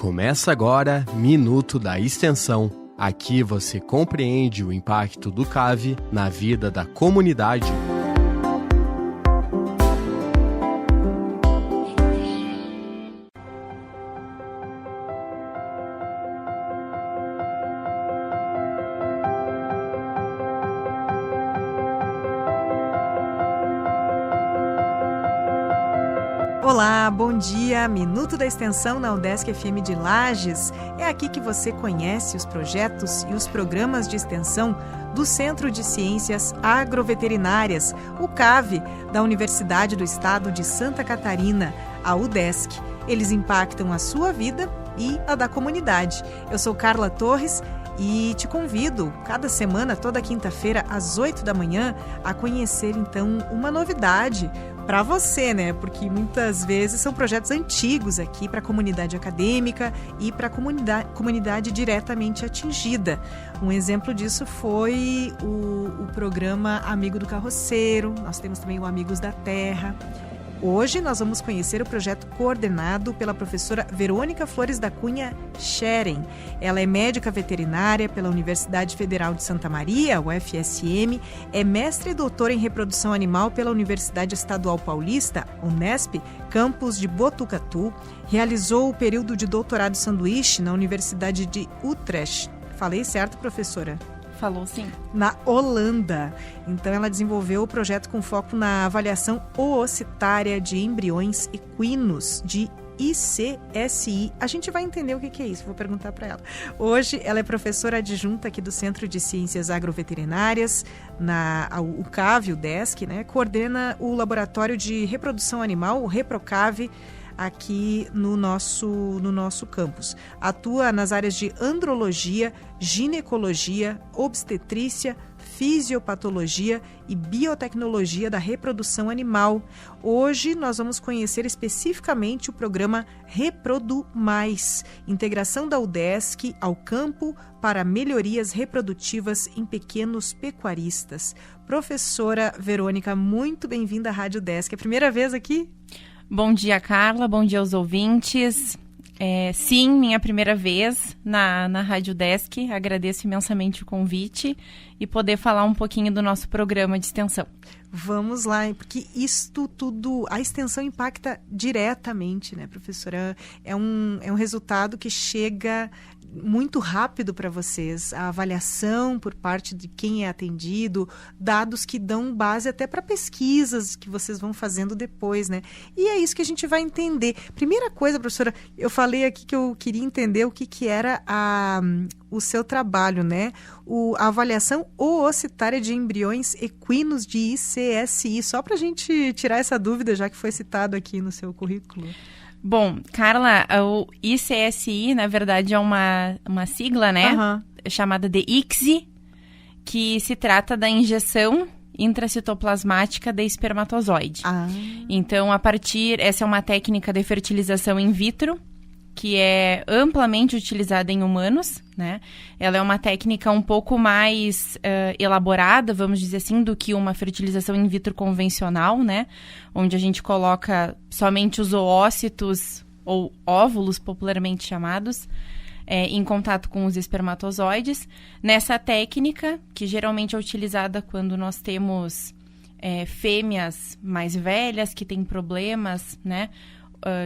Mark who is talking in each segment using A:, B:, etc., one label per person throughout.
A: Começa agora Minuto da Extensão. Aqui você compreende o impacto do CAV na vida da comunidade.
B: Olá, bom dia! Minuto da Extensão na UDESC FM de Lages. É aqui que você conhece os projetos e os programas de extensão do Centro de Ciências Agroveterinárias, o CAV, da Universidade do Estado de Santa Catarina, a UDESC. Eles impactam a sua vida e a da comunidade. Eu sou Carla Torres e te convido, cada semana, toda quinta-feira, às 8 da manhã, a conhecer, então, uma novidade para você, né? Porque muitas vezes são projetos antigos aqui para a comunidade acadêmica e para a comunidade diretamente atingida. Um exemplo disso foi o programa Amigo do Carroceiro. Nós temos também o Amigos da Terra. Hoje nós vamos conhecer o projeto coordenado pela professora Verônica Flores da Cunha Scheren. Ela é médica veterinária pela Universidade Federal de Santa Maria, UFSM, é mestre e doutora em reprodução animal pela Universidade Estadual Paulista, Unesp, campus de Botucatu, realizou o período de doutorado sanduíche na Universidade de Utrecht. Falei certo, professora?
C: Falou sim.
B: Na Holanda. Então, ela desenvolveu o projeto com foco na avaliação oocitária de embriões equinos de ICSI. A gente vai entender o que é isso, vou perguntar para ela. Hoje, ela é professora adjunta aqui do Centro de Ciências Agroveterinárias, o CAV, o DESC, né? Coordena o Laboratório de Reprodução Animal, o ReproCAV, aqui no nosso campus. Atua nas áreas de andrologia, ginecologia, obstetrícia, fisiopatologia e biotecnologia da reprodução animal. Hoje nós vamos conhecer especificamente o programa ReproduMais, integração da UDESC ao campo para melhorias reprodutivas em pequenos pecuaristas. Professora Verônica, muito bem-vinda à Rádio UDESC. É a primeira vez aqui?
C: Bom dia, Carla. Bom dia aos ouvintes. Sim, minha primeira vez na Rádio UDESC. Agradeço imensamente o convite e poder falar um pouquinho do nosso programa de extensão.
B: Vamos lá, porque isto tudo, a extensão impacta diretamente, né, professora? É um resultado que chega muito rápido para vocês, a avaliação por parte de quem é atendido, dados que dão base até para pesquisas que vocês vão fazendo depois, né? E é isso que a gente vai entender. Primeira coisa, professora, eu falei aqui que eu queria entender o que era o seu trabalho, né? A avaliação oocitária de embriões equinos de ICSI, só para a gente tirar essa dúvida, já que foi citado aqui no seu currículo.
C: Bom, Carla, o ICSI, na verdade, é uma sigla, né? Chamada de ICSI, que se trata da injeção intracitoplasmática de espermatozoide. Então, essa é uma técnica de fertilização in vitro, que é amplamente utilizada em humanos, né? Ela é uma técnica um pouco mais elaborada, vamos dizer assim, do que uma fertilização in vitro convencional, né? Onde a gente coloca somente os oócitos, ou óvulos popularmente chamados, em contato com os espermatozoides. Nessa técnica, que geralmente é utilizada quando nós temos fêmeas mais velhas, que têm problemas, né?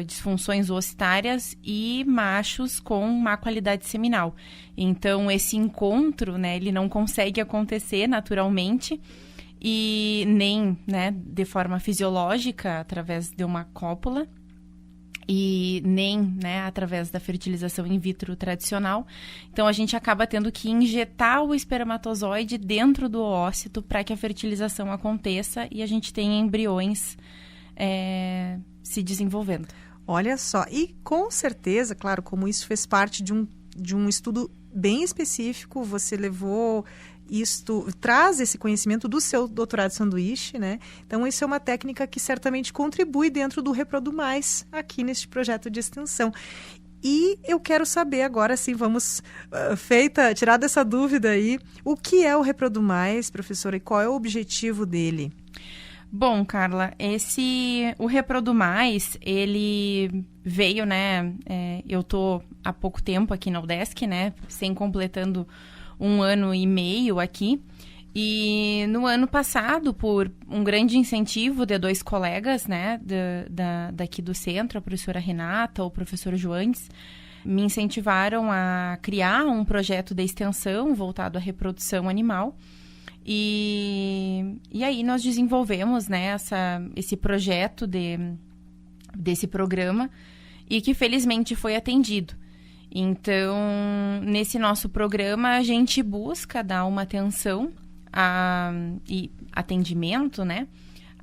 C: Disfunções oocitárias e machos com má qualidade seminal. Então, esse encontro, né, ele não consegue acontecer naturalmente e nem, né, de forma fisiológica, através de uma cópula, e nem, né, através da fertilização in vitro tradicional. Então, a gente acaba tendo que injetar o espermatozoide dentro do ócito para que a fertilização aconteça e a gente tenha embriões se desenvolvendo.
B: Olha só, e com certeza, claro, como isso fez parte de um estudo bem específico, você levou traz esse conhecimento do seu doutorado sanduíche, né? Então, isso é uma técnica que certamente contribui dentro do ReproduMais, aqui neste projeto de extensão. E eu quero saber agora, sim, vamos tirar dessa dúvida aí, o que é o ReproduMais, professora, e qual é o objetivo dele?
C: Bom, Carla, o Reprodu Mais, ele veio, né, eu tô há pouco tempo aqui na UDESC, né, completando 1 ano e meio aqui, e no ano passado, por um grande incentivo de 2 colegas, né, daqui do centro, a professora Renata, o professor Joantes, me incentivaram a criar um projeto de extensão voltado à reprodução animal. E aí nós desenvolvemos, né, esse projeto desse programa e que felizmente foi atendido. Então, nesse nosso programa, a gente busca dar uma atenção e atendimento, né,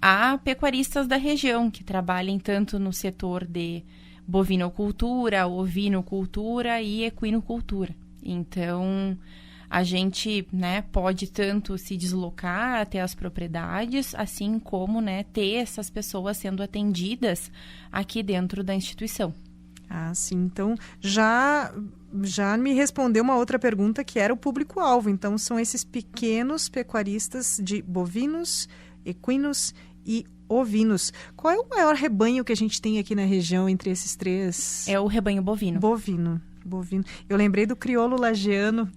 C: a pecuaristas da região que trabalhem tanto no setor de bovinocultura, ovinocultura e equinocultura. Então, a gente, né, pode tanto se deslocar até as propriedades, assim como, né, ter essas pessoas sendo atendidas aqui dentro da instituição.
B: Ah, sim. Então, já me respondeu uma outra pergunta que era o público-alvo. Então, são esses pequenos pecuaristas de bovinos, equinos e ovinos. Qual é o maior rebanho que a gente tem aqui na região entre esses 3?
C: É o rebanho bovino.
B: Bovino. Eu lembrei do crioulo lagiano,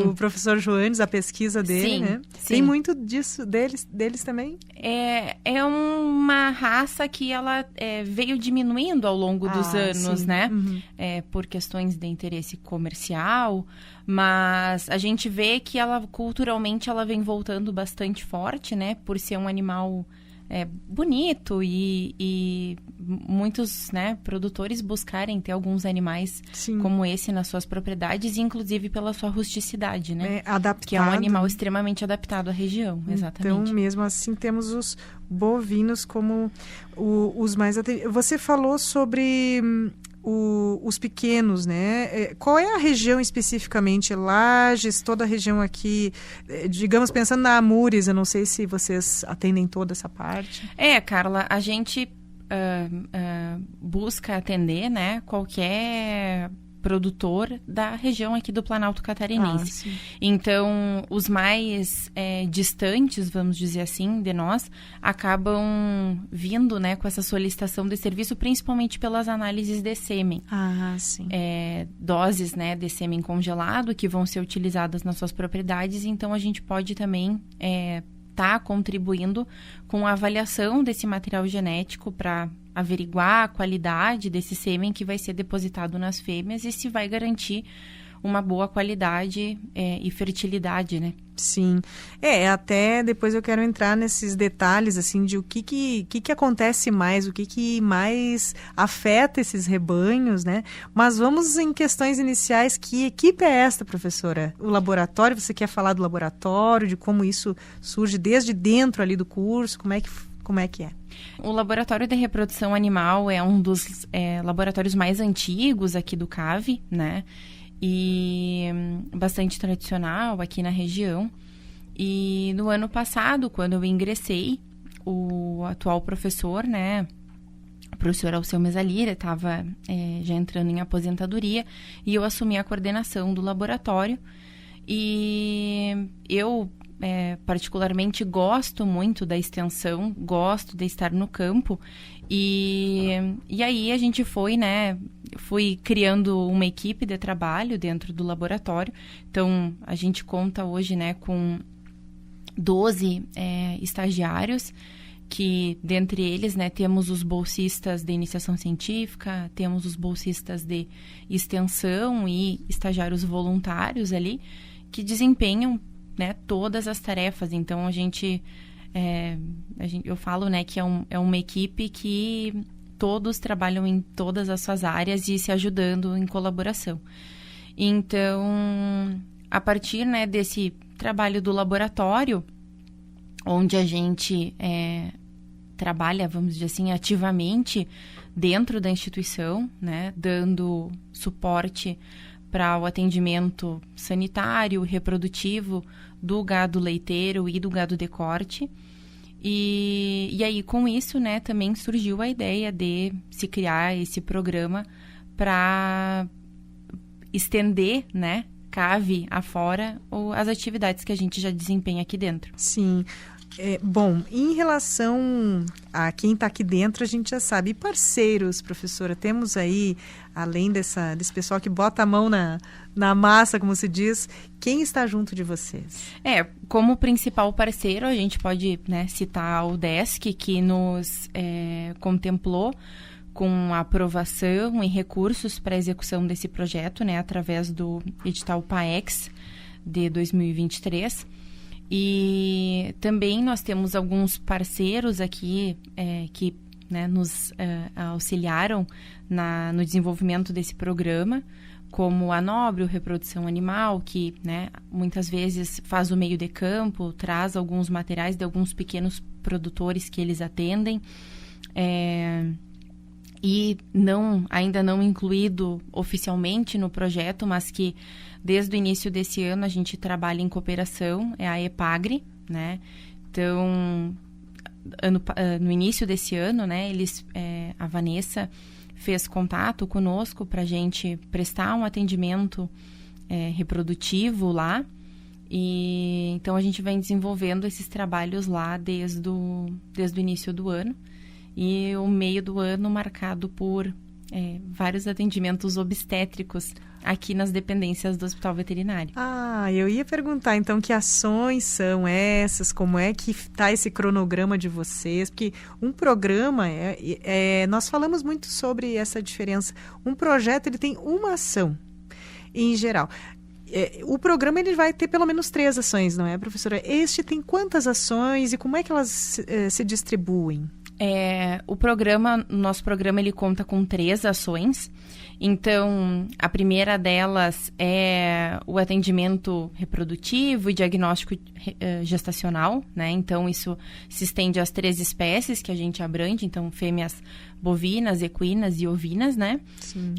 B: do professor Joantes, a pesquisa dele, né? Sim. Tem muito disso deles também?
C: É uma raça que ela veio diminuindo ao longo dos anos, sim. Né? Uhum. Por questões de interesse comercial, mas a gente vê que ela, culturalmente, ela vem voltando bastante forte, né? Por ser um animal bonito e muitos, né, produtores buscarem ter alguns animais sim. como esse nas suas propriedades, inclusive pela sua rusticidade, né?
B: Adaptado.
C: Que é um animal extremamente adaptado à região, exatamente.
B: Então, mesmo assim, temos os bovinos como os mais atendidos. Você falou sobre os pequenos, né? Qual é a região especificamente? Lages, toda a região aqui, digamos, pensando na Amures, eu não sei se vocês atendem toda essa parte.
C: Carla, a gente busca atender, né, qualquer produtor da região aqui do Planalto Catarinense. Então, os mais distantes, vamos dizer assim, de nós, acabam vindo, né, com essa solicitação de serviço, principalmente pelas análises de sêmen.
B: Sim.
C: Doses, né, de sêmen congelado que vão ser utilizadas nas suas propriedades, então a gente pode também tá contribuindo com a avaliação desse material genético para averiguar a qualidade desse sêmen que vai ser depositado nas fêmeas e se vai garantir uma boa qualidade e fertilidade, né?
B: Sim. Até depois eu quero entrar nesses detalhes, assim, de o que acontece mais, o que mais afeta esses rebanhos, né? Mas vamos em questões iniciais. Que equipe é esta, professora? O laboratório, você quer falar do laboratório, de como isso surge desde dentro ali do curso? Como é que é?
C: O Laboratório de Reprodução Animal é um dos laboratórios mais antigos aqui do CAV, né? E bastante tradicional aqui na região. E no ano passado, quando eu ingressei, o atual professor, né, o professor Alceu Mesalira, estava já entrando em aposentadoria e eu assumi a coordenação do laboratório. E eu particularmente gosto muito da extensão, gosto de estar no campo e aí a gente fui criando uma equipe de trabalho dentro do laboratório. Então a gente conta hoje, né, com 12 estagiários, que dentre eles, né, temos os bolsistas de iniciação científica, temos os bolsistas de extensão e estagiários voluntários ali, que desempenham, né, todas as tarefas. Então eu falo, né, que é uma equipe que todos trabalham em todas as suas áreas e se ajudando em colaboração. Então, a partir, né, desse trabalho do laboratório, onde a gente trabalha, vamos dizer assim, ativamente dentro da instituição, né, dando suporte para o atendimento sanitário, reprodutivo do gado leiteiro e do gado de corte. E aí, com isso, né, também surgiu a ideia de se criar esse programa para estender, né, CAV afora as atividades que a gente já desempenha aqui dentro.
B: Sim. Bom, em relação a quem está aqui dentro, a gente já sabe. E parceiros, professora, temos aí, além desse pessoal que bota a mão na massa, como se diz, quem está junto de vocês?
C: Como principal parceiro, a gente pode, né, citar o UDESC, que nos contemplou com a aprovação e recursos para a execução desse projeto, né, através do edital PAEX de 2023. E também nós temos alguns parceiros aqui que, né, nos auxiliaram no desenvolvimento desse programa, como a Nobre, o Reprodução Animal, que, né, muitas vezes faz o meio de campo, traz alguns materiais de alguns pequenos produtores que eles atendem, e ainda não incluído oficialmente no projeto, mas que desde o início desse ano a gente trabalha em cooperação, é a EPAGRE, né? Então, no início desse ano, né, a Vanessa fez contato conosco para a gente prestar um atendimento reprodutivo lá, e então a gente vem desenvolvendo esses trabalhos lá desde o início do ano, e o meio do ano marcado por vários atendimentos obstétricos aqui nas dependências do Hospital Veterinário.
B: Eu ia perguntar, então, que ações são essas? Como é que está esse cronograma de vocês? Porque um programa, nós falamos muito sobre essa diferença. Um projeto, ele tem uma ação, em geral. O programa, ele vai ter pelo menos 3 ações, não é, professora? Este tem quantas ações e como é que elas se distribuem? Nosso programa, ele conta com 3 ações. Então, a primeira delas é o atendimento reprodutivo e diagnóstico gestacional, né? Então, isso se estende às 3 espécies que a gente abrange. Então, fêmeas bovinas, equinas e ovinas, né? Sim.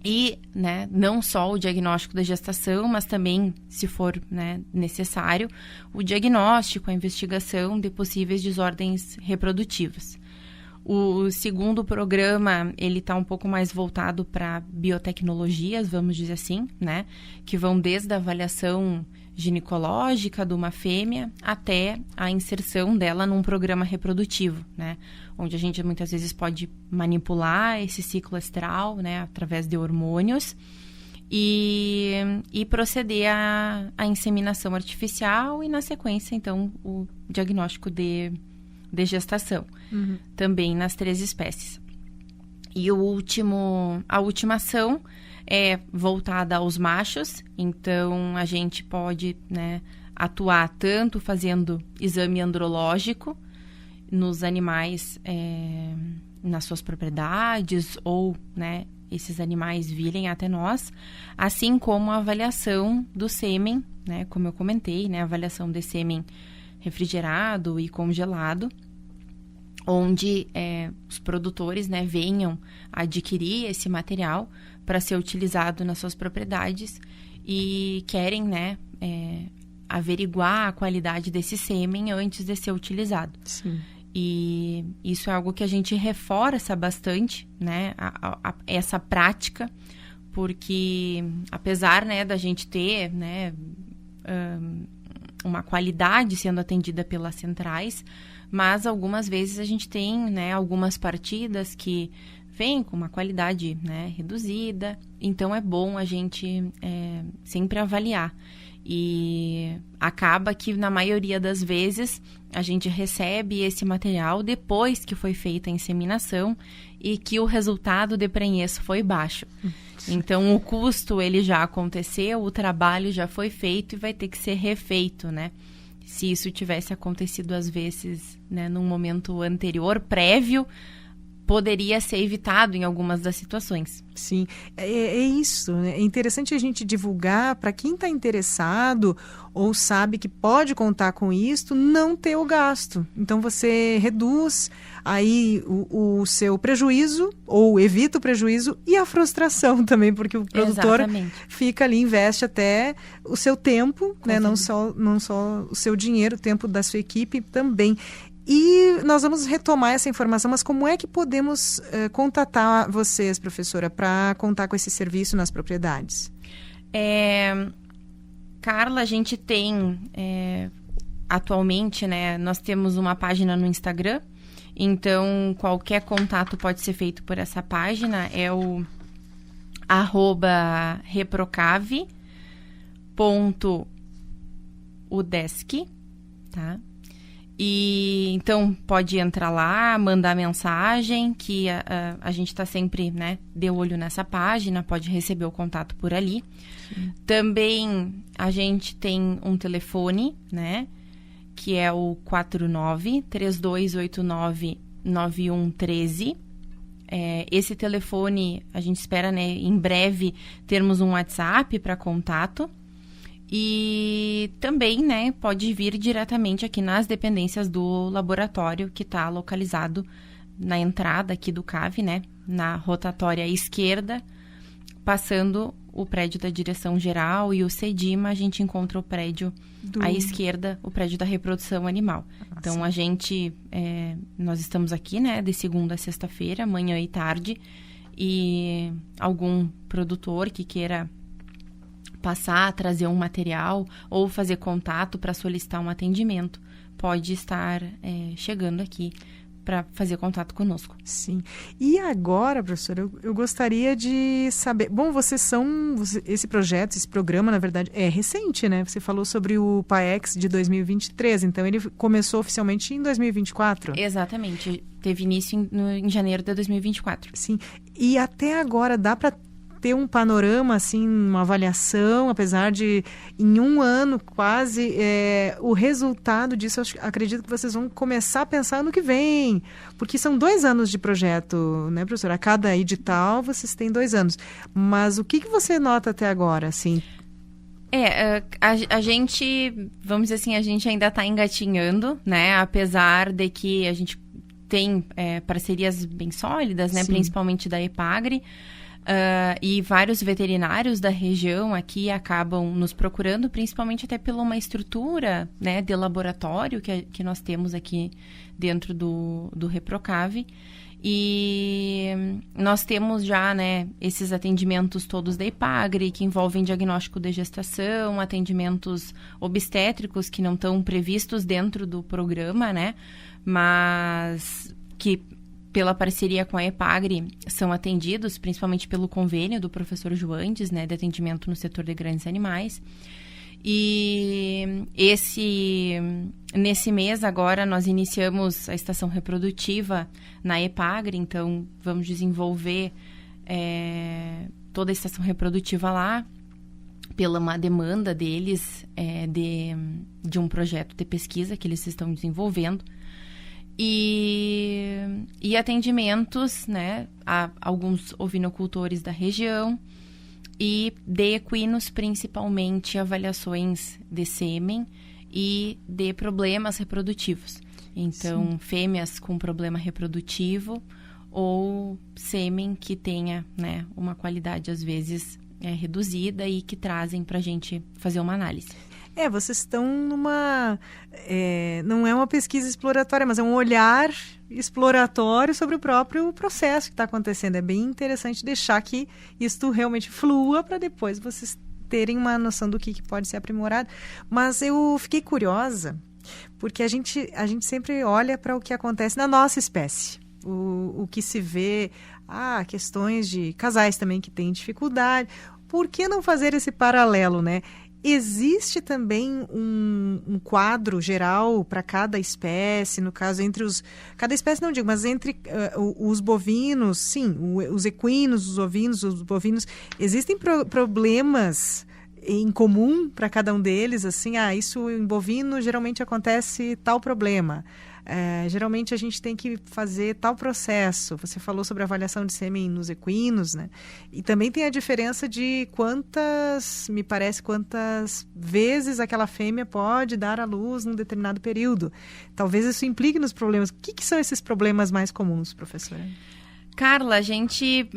C: E, né, não só o diagnóstico da gestação, mas também, se for, né, necessário, o diagnóstico, a investigação de possíveis desordens reprodutivas. O segundo programa, ele está um pouco mais voltado para biotecnologias, vamos dizer assim, né, que vão desde a avaliação ginecológica de uma fêmea até a inserção dela num programa reprodutivo, né, onde a gente muitas vezes pode manipular esse ciclo estral, né, através de hormônios e proceder à inseminação artificial e, na sequência, então, o diagnóstico de gestação, também nas 3 espécies. E a última ação é voltada aos machos, então a gente pode, né, atuar tanto fazendo exame andrológico nos animais nas suas propriedades, ou, né, esses animais virem até nós, assim como a avaliação do sêmen, né, como eu comentei, né, a avaliação de sêmen refrigerado e congelado, onde os produtores, né, venham adquirir esse material para ser utilizado nas suas propriedades e querem, né, averiguar a qualidade desse sêmen antes de ser utilizado.
B: Sim.
C: E isso é algo que a gente reforça bastante, né, essa prática, porque apesar, né, da gente ter, né, uma qualidade sendo atendida pelas centrais, mas algumas vezes a gente tem, né, algumas partidas que vêm com uma qualidade, né, reduzida, então é bom a gente sempre avaliar. E acaba que, na maioria das vezes, a gente recebe esse material depois que foi feita a inseminação e que o resultado de prenhez foi baixo. Então, o custo, ele já aconteceu, o trabalho já foi feito e vai ter que ser refeito, né? Se isso tivesse acontecido, às vezes, né, num momento anterior, prévio, poderia ser evitado em algumas das situações.
B: Sim, é isso. É interessante a gente divulgar para quem está interessado ou sabe que pode contar com isto, não ter o gasto. Então, você reduz aí o seu prejuízo ou evita o prejuízo e a frustração também, porque o produtor fica ali, investe até o seu tempo, né? Não só o seu dinheiro, o tempo da sua equipe também. E nós vamos retomar essa informação, mas como é que podemos contatar vocês, professora, para contar com esse serviço nas propriedades?
C: Carla, a gente tem atualmente, né, nós temos uma página no Instagram, então qualquer contato pode ser feito por essa página, é o @reprocave.udesc, tá? E então pode entrar lá, mandar mensagem, que a gente está sempre, né, de olho nessa página, pode receber o contato por ali. Sim. Também a gente tem um telefone, né, que é o 49-3289-9113. Esse telefone, a gente espera, né, em breve termos um WhatsApp para contato. E também, né, pode vir diretamente aqui nas dependências do laboratório, que está localizado na entrada aqui do CAV, né, na rotatória esquerda, passando o prédio da direção geral e o CEDIMA, a gente encontra o prédio à esquerda, o prédio da reprodução animal. Então, a gente, nós estamos aqui, né, de segunda a sexta-feira, manhã e tarde, e algum produtor que queira passar, trazer um material ou fazer contato para solicitar um atendimento, pode estar chegando aqui para fazer contato conosco.
B: Sim. E agora, professora, eu gostaria de saber... Bom, esse projeto, esse programa, na verdade, é recente, né? Você falou sobre o PAEX de 2023, então ele começou oficialmente em 2024.
C: Exatamente. Teve início em janeiro de 2024.
B: Sim. E até agora dá para ter um panorama, assim, uma avaliação, apesar de, em um ano quase, o resultado disso, eu acredito que vocês vão começar a pensar no que vem, porque são 2 anos de projeto, né, professora? A cada edital, vocês têm 2 anos. Mas o que você nota até agora, assim?
C: A gente, vamos dizer assim, a gente ainda está engatinhando, né, apesar de que a gente tem parcerias bem sólidas, né, principalmente da EPAGRE, e vários veterinários da região aqui acabam nos procurando, principalmente até pela uma estrutura, né, de laboratório que nós temos aqui dentro do Reprocave. E nós temos já, né, esses atendimentos todos da EPAGRE, que envolvem diagnóstico de gestação, atendimentos obstétricos que não estão previstos dentro do programa, né, mas que pela parceria com a EPAGRE, são atendidos, principalmente pelo convênio do professor Joandes, né, de atendimento no setor de grandes animais. E nesse mês agora nós iniciamos a estação reprodutiva na EPAGRE, então vamos desenvolver toda a estação reprodutiva lá, pela uma demanda deles de um projeto de pesquisa que eles estão desenvolvendo. E atendimentos, né, a alguns ovinocultores da região e de equinos, principalmente avaliações de sêmen e de problemas reprodutivos. Então, fêmeas com problema reprodutivo ou sêmen que tenha, né, uma qualidade, às vezes, reduzida e que trazem para a gente fazer uma análise.
B: Vocês estão numa... não é uma pesquisa exploratória, mas é um olhar exploratório sobre o próprio processo que está acontecendo. É bem interessante deixar que isto realmente flua para depois vocês terem uma noção do que pode ser aprimorado. Mas eu fiquei curiosa, porque a gente sempre olha para o que acontece na nossa espécie. O que se vê, questões de casais também que têm dificuldade. Por que não fazer esse paralelo, né? Existe também um quadro geral para cada espécie, no caso, entre os... Cada espécie não digo, mas entre os bovinos, sim, os equinos, os ovinos, os bovinos, existem problemas em comum para cada um deles, assim, isso em bovino geralmente acontece tal problema. Geralmente a gente tem que fazer tal processo. Você falou sobre a avaliação de sêmen nos equinos, né? E também tem a diferença de quantas vezes aquela fêmea pode dar à luz num determinado período. Talvez isso implique nos problemas. O que são esses problemas mais comuns, professora?
C: Carla, a gente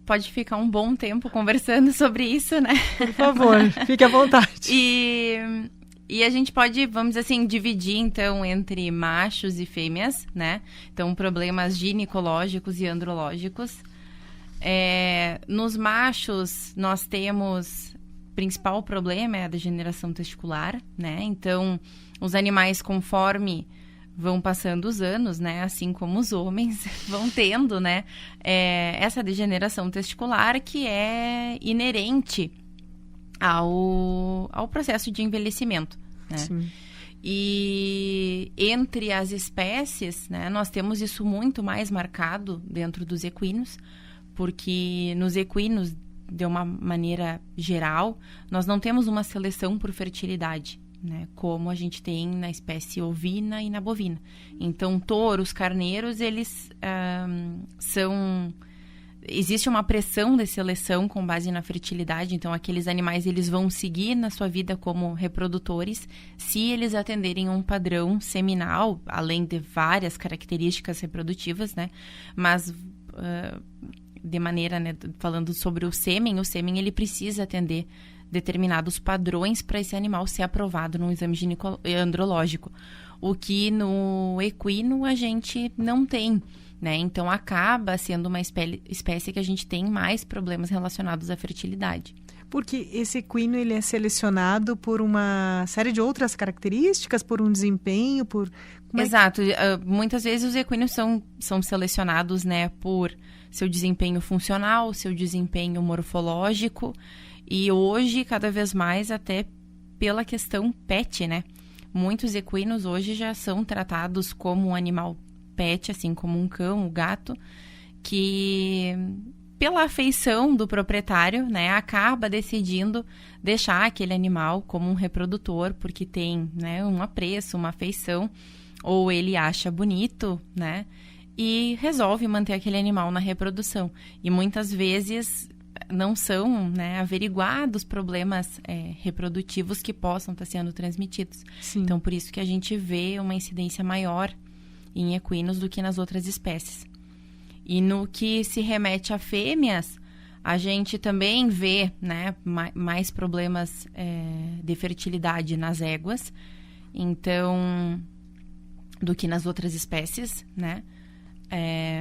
C: pode ficar um bom tempo conversando sobre isso, né?
B: Por favor, fique à vontade.
C: E a gente pode, vamos dizer assim, dividir, então, entre machos e fêmeas, né? Então, problemas ginecológicos e andrológicos. Nos machos, nós temos principal problema é a degeneração testicular, né? Então, os animais, conforme vão passando os anos, né? Assim como os homens vão tendo, né? Essa degeneração testicular que é inerente ao processo de envelhecimento, né?
B: Sim.
C: E entre as espécies, né? Nós temos isso muito mais marcado dentro dos equinos, porque nos equinos, de uma maneira geral, nós não temos uma seleção por fertilidade, né, como a gente tem na espécie ovina e na bovina. Então, touros, carneiros, eles existe uma pressão de seleção com base na fertilidade. Então, aqueles animais, eles vão seguir na sua vida como reprodutores se eles atenderem um padrão seminal, além de várias características reprodutivas, né, mas de maneira, né, falando sobre o sêmen ele precisa atender determinados padrões para esse animal ser aprovado num exame andrológico, o que no equino a gente não tem, né? Então acaba sendo uma espécie que a gente tem mais problemas relacionados à fertilidade.
B: Porque esse equino ele é selecionado por uma série de outras características, por um desempenho, por...
C: Exato. Muitas vezes os equinos são selecionados, né, por seu desempenho funcional, seu desempenho morfológico, e hoje, cada vez mais, até pela questão pet, né? Muitos equinos hoje já são tratados como um animal pet, assim como um cão, um gato, que pela afeição do proprietário, né, acaba decidindo deixar aquele animal como um reprodutor, porque tem, né, um apreço, uma afeição, ou ele acha bonito, né, e resolve manter aquele animal na reprodução. E muitas vezes não são, né, averiguados problemas reprodutivos que possam estar sendo transmitidos.
B: Sim.
C: Então, por isso que a gente vê uma incidência maior em equinos do que nas outras espécies. E no que se remete a fêmeas, a gente também vê, né, mais problemas de fertilidade nas éguas, então, do que nas outras espécies, né?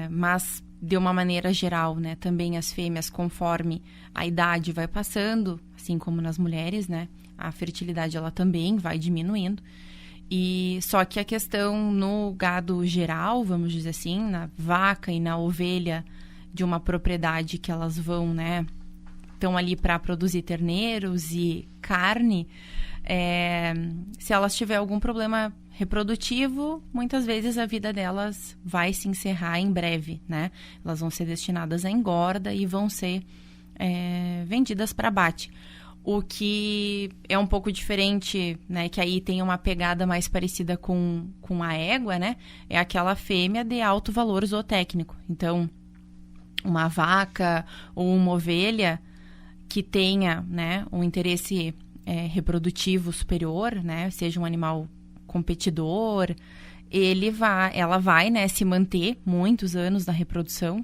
C: Mas, de uma maneira geral, né, também as fêmeas, conforme a idade vai passando, assim como nas mulheres, né, a fertilidade ela também vai diminuindo. E só que a questão no gado geral, vamos dizer assim, na vaca e na ovelha de uma propriedade que elas vão, né, estão ali para produzir terneiros e carne, se elas tiverem algum problema reprodutivo, muitas vezes a vida delas vai se encerrar em breve, né? Elas vão ser destinadas à engorda e vão ser vendidas para abate. O que é um pouco diferente, né? Que aí tem uma pegada mais parecida com a égua, né? É aquela fêmea de alto valor zootécnico. Então, uma vaca ou uma ovelha que tenha, né, um interesse reprodutivo superior, né? Seja um animal competidor, ela vai, né, se manter muitos anos na reprodução,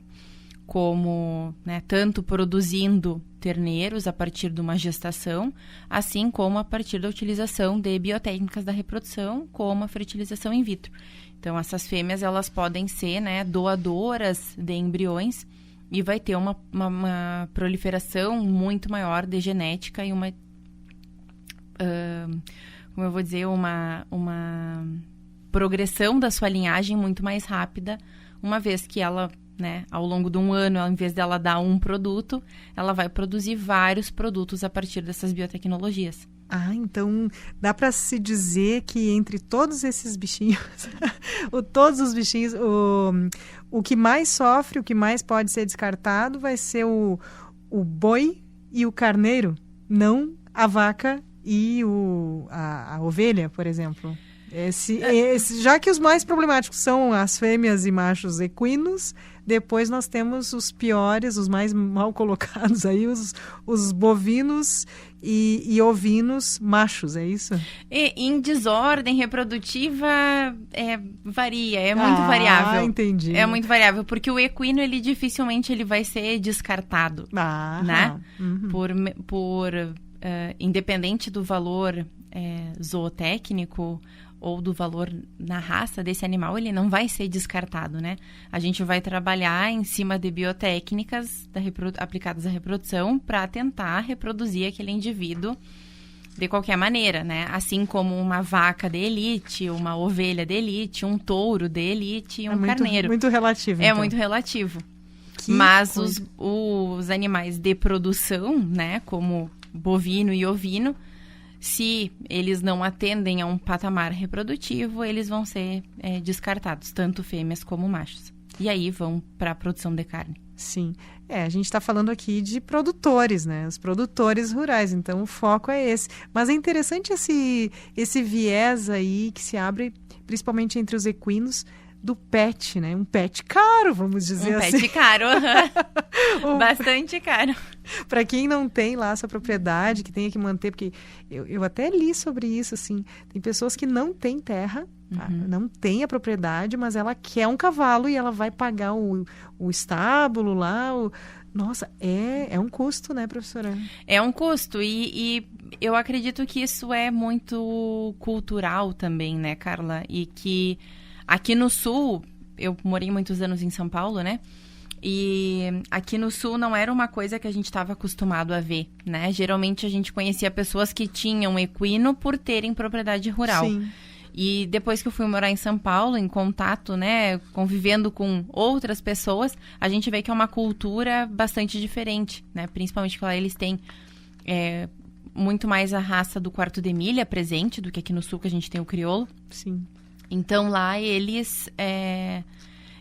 C: como, né, tanto produzindo terneiros a partir de uma gestação, assim como a partir da utilização de biotécnicas da reprodução, como a fertilização in vitro. Então, essas fêmeas, elas podem ser, né, doadoras de embriões e vai ter uma proliferação muito maior de genética e uma como eu vou dizer, uma progressão da sua linhagem muito mais rápida, uma vez que ela, né, ao longo de um ano, ao invés dela dar um produto, ela vai produzir vários produtos a partir dessas biotecnologias.
B: Ah, então dá para se dizer que entre todos esses bichinhos, todos os bichinhos, o que mais sofre, o que mais pode ser descartado vai ser o boi e o carneiro, não a vaca e a ovelha, por exemplo. Já que os mais problemáticos são as fêmeas e machos equinos, depois nós temos os piores, os mais mal colocados aí, os bovinos e ovinos machos, é isso?
C: Em desordem reprodutiva varia, muito variável.
B: Entendi.
C: É muito variável, porque o equino, ele dificilmente ele vai ser descartado, né? Uhum. Independente do valor zootécnico ou do valor na raça desse animal, ele não vai ser descartado, né? A gente vai trabalhar em cima de biotécnicas aplicadas à reprodução para tentar reproduzir aquele indivíduo de qualquer maneira, né? Assim como uma vaca de elite, uma ovelha de elite, um touro de elite e um carneiro.
B: Muito relativo,
C: então. É muito relativo. Mas os animais de produção, né, como bovino e ovino, se eles não atendem a um patamar reprodutivo, eles vão ser descartados, tanto fêmeas como machos. E aí vão para a produção de carne.
B: Sim. A gente está falando aqui de produtores, né? Os produtores rurais, então o foco é esse. Mas é interessante esse viés aí que se abre, principalmente entre os equinos, do pet, né? Um pet caro, vamos dizer assim.
C: Um pet caro, bastante caro.
B: Para quem não tem lá essa propriedade, que tenha que manter, porque eu até li sobre isso, assim, tem pessoas que não têm terra, tá? Não tem a propriedade, mas ela quer um cavalo e ela vai pagar o estábulo lá, Nossa, é um custo, né, professora? É
C: um custo e eu acredito que isso é muito cultural também, né, Carla? E que aqui no Sul, eu morei muitos anos em São Paulo, né? E aqui no Sul não era uma coisa que a gente estava acostumado a ver, né? Geralmente a gente conhecia pessoas que tinham equino por terem propriedade rural.
B: Sim.
C: E depois que eu fui morar em São Paulo, em contato, né, convivendo com outras pessoas, a gente vê que é uma cultura bastante diferente, né? Principalmente que lá eles têm muito mais a raça do quarto de milha presente do que aqui no Sul, que a gente tem o crioulo.
B: Sim.
C: Então lá eles...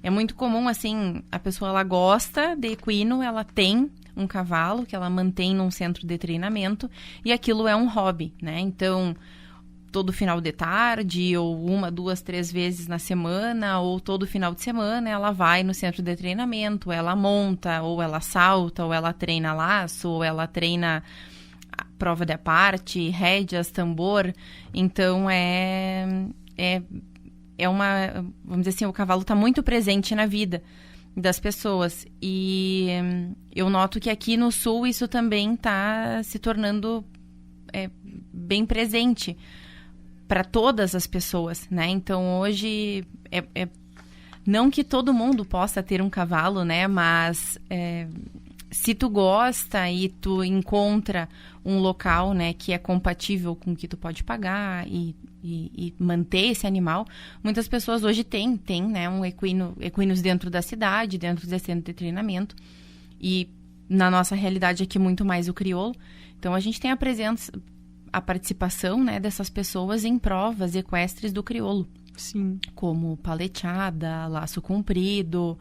C: É muito comum, assim, a pessoa ela gosta de equino, ela tem um cavalo que ela mantém num centro de treinamento e aquilo é um hobby, né? Então, todo final de tarde, ou 1, 2, 3 vezes na semana, ou todo final de semana, ela vai no centro de treinamento, ela monta, ou ela salta, ou ela treina laço, ou ela treina a prova de aparte, rédeas, tambor. Então, vamos dizer assim, o cavalo está muito presente na vida das pessoas. E eu noto que aqui no Sul isso também está se tornando bem presente para todas as pessoas, né? Então, hoje, não que todo mundo possa ter um cavalo, né? Mas se tu gosta e tu encontra um local, né, que é compatível com o que tu pode pagar e manter esse animal, muitas pessoas hoje têm, né, equinos dentro da cidade, dentro do centro de treinamento, e na nossa realidade aqui muito mais o crioulo. Então a gente tem a participação, né, dessas pessoas em provas equestres do crioulo.
B: Sim. Como
C: paleteada, laço comprido.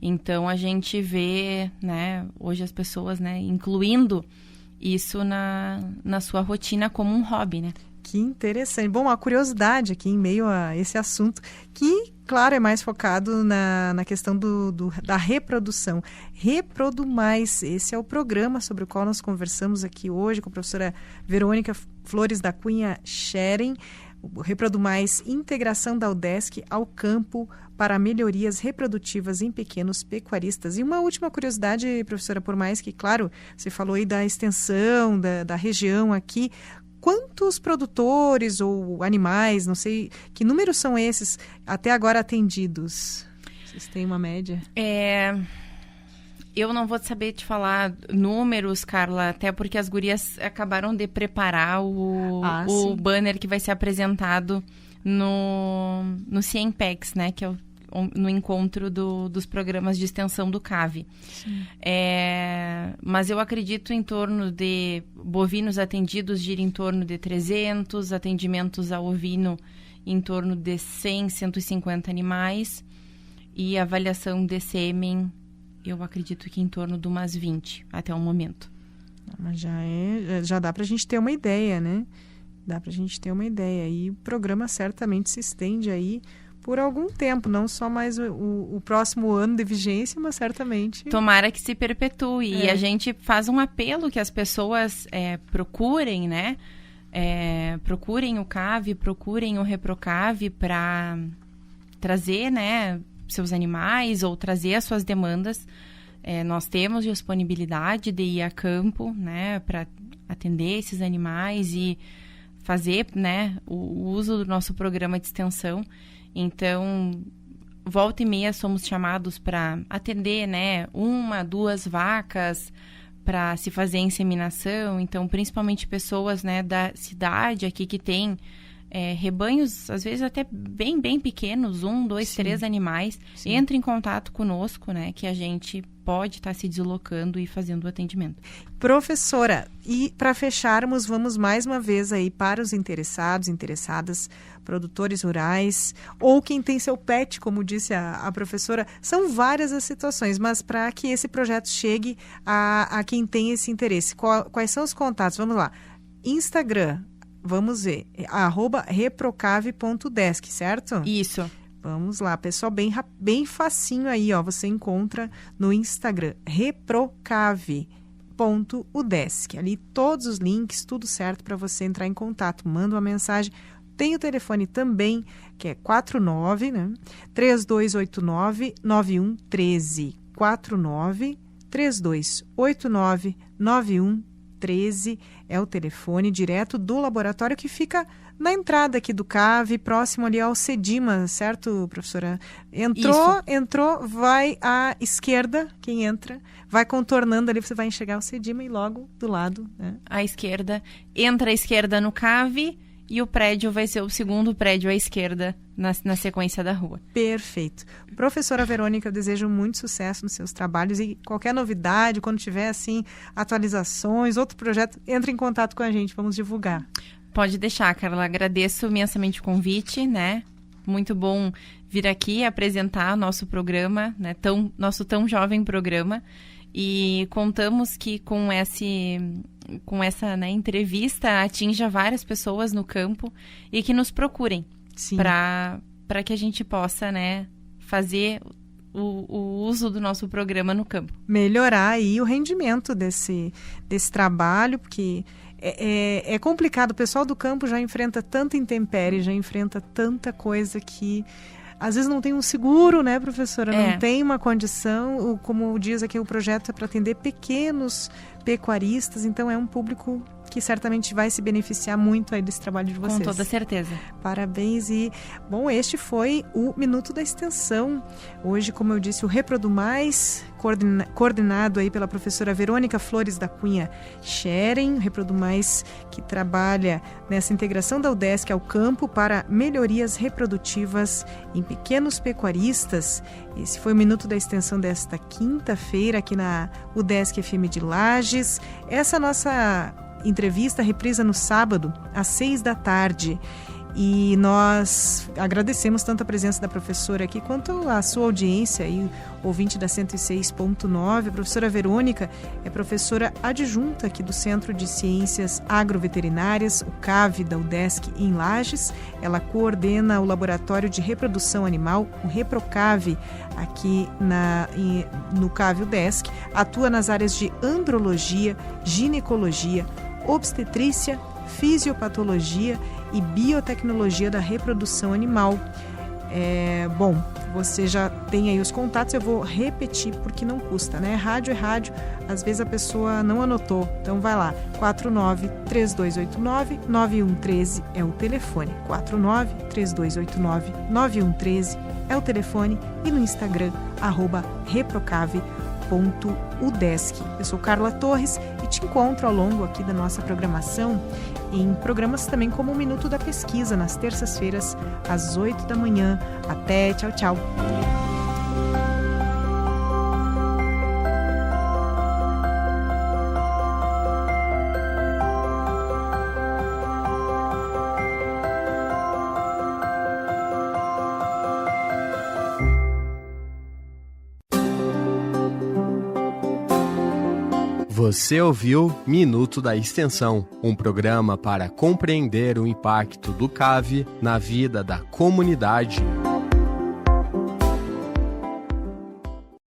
C: Então a gente vê, né, hoje as pessoas, né, incluindo isso na sua rotina como um hobby, né?
B: Que interessante. Bom, uma curiosidade aqui em meio a esse assunto, que, claro, é mais focado na questão da reprodução. Reprodumais, esse é o programa sobre o qual nós conversamos aqui hoje com a professora Verônica Flores da Cunha Scheren. Reprodumais, integração da UDESC ao campo para melhorias reprodutivas em pequenos pecuaristas. E uma última curiosidade, professora, por mais que, claro, você falou aí da extensão da região aqui, quantos produtores ou animais, não sei, que números são esses até agora atendidos? Vocês têm uma média?
C: Eu não vou saber te falar números, Carla, até porque as gurias acabaram de preparar o banner que vai ser apresentado no Ciempex, né, que é no encontro dos programas de extensão do CAV. Mas eu acredito em torno de bovinos atendidos gira em torno de 300, atendimentos a ovino em torno de 100, 150 animais e avaliação de sêmen, eu acredito que em torno de umas 20 até o momento.
B: Mas já dá para a gente ter uma ideia, né? Dá para a gente ter uma ideia. E o programa certamente se estende aí por algum tempo, não só mais o próximo ano de vigência, mas certamente...
C: Tomara que se perpetue. E a gente faz um apelo que as pessoas procurem, né? Procurem o CAV, procurem o ReproCAV para trazer, né, seus animais ou trazer as suas demandas. Nós temos disponibilidade de ir a campo, né, para atender esses animais e fazer, né, o uso do nosso programa de extensão. Então, volta e meia somos chamados para atender, né, 1, 2 vacas para se fazer a inseminação. Então, principalmente pessoas, né, da cidade aqui que tem rebanhos, às vezes até bem, bem pequenos, 1, 2, Sim. 3 animais, Sim. entra em contato conosco, né, que a gente pode estar se deslocando e fazendo o atendimento.
B: Professora, e para fecharmos, vamos mais uma vez aí para os interessados, interessadas, produtores rurais, ou quem tem seu pet, como disse a professora. São várias as situações, mas para que esse projeto chegue a quem tem esse interesse, quais são os contatos? Vamos lá. Instagram, vamos ver, @reprocave.desk, certo?
C: Isso.
B: Vamos lá, pessoal, bem facinho aí, ó, você encontra no Instagram, reprocave.udesk. Ali todos os links, tudo certo para você entrar em contato, manda uma mensagem. Tem o telefone também, que é 49, né? 3289-9113. 49-3289-9113 é o telefone direto do laboratório que fica na entrada aqui do CAV, próximo ali ao CEDIMA, certo, professora? Entrou, vai à esquerda, quem entra, vai contornando ali, você vai enxergar o CEDIMA e logo do lado, né?
C: À esquerda, entra à esquerda no CAV e o prédio vai ser o segundo prédio à esquerda na sequência da rua.
B: Perfeito. Professora Verônica, eu desejo muito sucesso nos seus trabalhos e qualquer novidade, quando tiver, assim, atualizações, outro projeto, entre em contato com a gente, vamos divulgar.
C: Pode deixar, Carla. Agradeço imensamente o convite, né? Muito bom vir aqui apresentar nosso programa, né? Nosso tão jovem programa. E contamos que com essa, né, entrevista atinja várias pessoas no campo e que nos procurem para que a gente possa, né, fazer o uso do nosso programa no campo.
B: Melhorar aí o rendimento desse trabalho, porque é complicado. O pessoal do campo já enfrenta tanta intempérie, já enfrenta tanta coisa que às vezes não tem um seguro, né, professora? Não tem uma condição. Como diz aqui, o projeto é para atender pequenos pecuaristas, então é um público que certamente vai se beneficiar muito aí desse trabalho de vocês.
C: Com toda certeza.
B: Parabéns. E, bom, este foi o Minuto da Extensão. Hoje, como eu disse, o Reprodumais, coordenado aí pela professora Verônica Flores da Cunha Scheren, Reprodumais que trabalha nessa integração da UDESC ao campo para melhorias reprodutivas em pequenos pecuaristas. Esse foi o Minuto da Extensão desta quinta-feira aqui na UDESC FM de Lages. Essa nossa entrevista reprisa no sábado, às 18h. E nós agradecemos tanto a presença da professora aqui, quanto a sua audiência, aí, ouvinte da 106.9. A professora Verônica é professora adjunta aqui do Centro de Ciências Agroveterinárias, o CAV da UDESC em Lages. Ela coordena o Laboratório de Reprodução Animal, o Reprocave, aqui no CAV UDESC. Atua nas áreas de andrologia, ginecologia, obstetrícia, fisiopatologia e biotecnologia da reprodução animal. Bom, você já tem aí os contatos, eu vou repetir porque não custa, né? Rádio é rádio, às vezes a pessoa não anotou, então vai lá, 49-3289-9113 é o telefone, 49-3289-9113 é o telefone e no Instagram, @reprocave.udesc. Eu sou Carla Torres e te encontro ao longo aqui da nossa programação em programas também como o Minuto da Pesquisa, nas terças-feiras, às 8h. Até, tchau, tchau.
A: Você ouviu Minuto da Extensão, um programa para compreender o impacto do CAV na vida da comunidade.